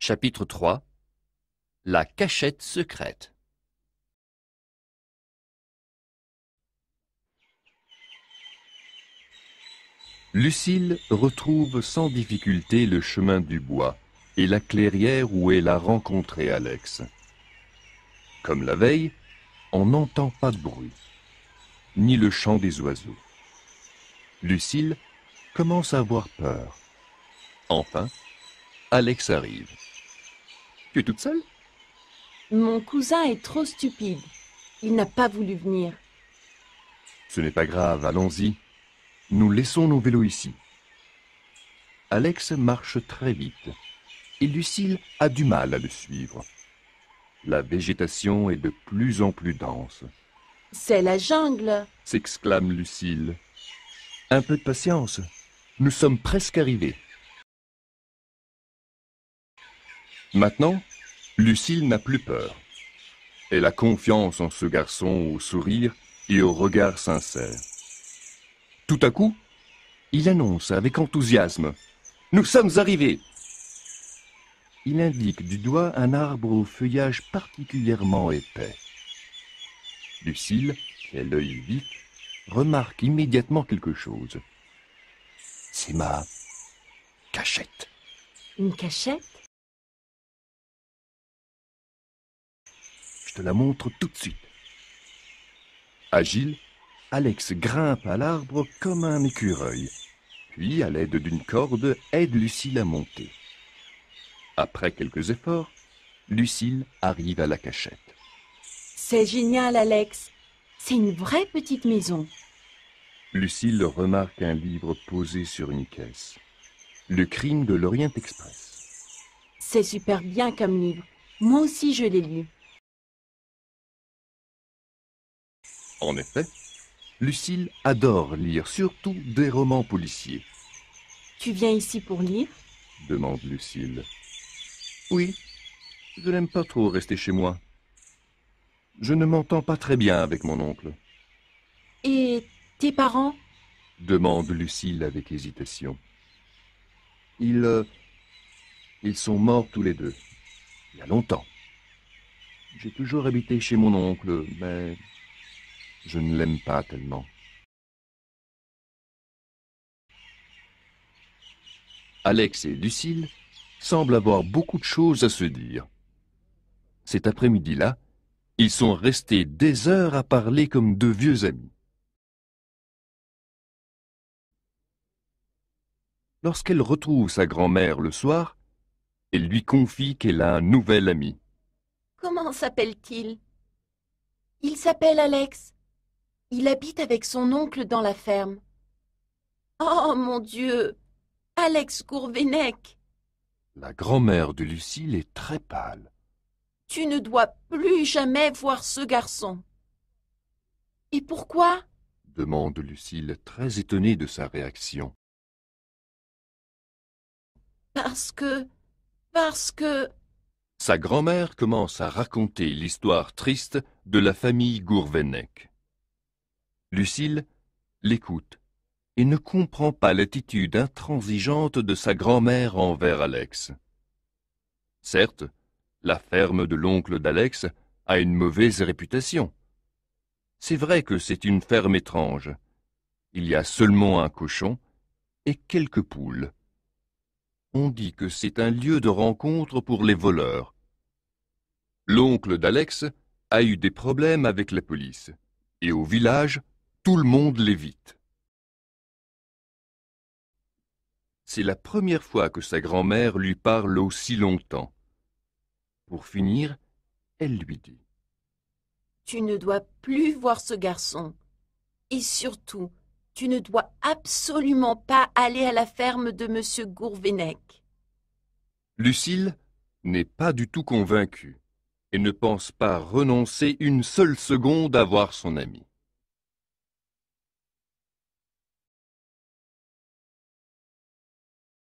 Chapitre 3. La cachette secrète. Lucille retrouve sans difficulté le chemin du bois et la clairière où elle a rencontré Alex. Comme la veille, on n'entend pas de bruit, ni le chant des oiseaux. Lucille commence à avoir peur. Enfin, Alex arrive. Tu es toute seule? Mon cousin est trop stupide. Il n'a pas voulu venir. Ce n'est pas grave, allons-y. Nous laissons nos vélos ici. Alex marche très vite et Lucille a du mal à le suivre. La végétation est de plus en plus dense. C'est la jungle. S'exclame Lucille. Un peu de patience, nous sommes presque arrivés. Maintenant, Lucille n'a plus peur. Elle a confiance en ce garçon au sourire et au regard sincère. Tout à coup, il annonce avec enthousiasme « Nous sommes arrivés !» Il indique du doigt un arbre au feuillage particulièrement épais. Lucille, qui a l'œil vif, remarque immédiatement quelque chose. C'est ma cachette. Une cachette? Je te la montre tout de suite. Agile, Alex grimpe à l'arbre comme un écureuil, puis, à l'aide d'une corde, aide Lucille à monter. Après quelques efforts, Lucille arrive à la cachette. C'est génial, Alex. C'est une vraie petite maison. Lucille remarque un livre posé sur une caisse. Le crime de l'Orient Express. C'est super bien comme livre. Moi aussi, je l'ai lu. En effet, Lucille adore lire, surtout des romans policiers. Tu viens ici pour lire? Demande Lucille. Oui, je n'aime pas trop rester chez moi. Je ne m'entends pas très bien avec mon oncle. Et tes parents? Demande Lucille avec hésitation. Ils sont morts tous les deux, il y a longtemps. J'ai toujours habité chez mon oncle, mais je ne l'aime pas tellement. Alex et Lucille semblent avoir beaucoup de choses à se dire. Cet après-midi-là, ils sont restés des heures à parler comme deux vieux amis. Lorsqu'elle retrouve sa grand-mère le soir, elle lui confie qu'elle a un nouvel ami. Comment s'appelle-t-il? Il s'appelle Alex. Il habite avec son oncle dans la ferme. Oh, mon Dieu! Alex Gourvenec! La grand-mère de Lucille est très pâle. Tu ne dois plus jamais voir ce garçon. Et pourquoi? Demande Lucille, très étonnée de sa réaction. Parce que... Sa grand-mère commence à raconter l'histoire triste de la famille Gourvenec. Lucille l'écoute et ne comprend pas l'attitude intransigeante de sa grand-mère envers Alex. Certes, la ferme de l'oncle d'Alex a une mauvaise réputation. C'est vrai que c'est une ferme étrange. Il y a seulement un cochon et quelques poules. On dit que c'est un lieu de rencontre pour les voleurs. L'oncle d'Alex a eu des problèmes avec la police, et au village, tout le monde l'évite. C'est la première fois que sa grand-mère lui parle aussi longtemps. Pour finir, elle lui dit « tu ne dois plus voir ce garçon. Et surtout, tu ne dois absolument pas aller à la ferme de Monsieur Gourvenec. » Lucille n'est pas du tout convaincue et ne pense pas renoncer une seule seconde à voir son ami.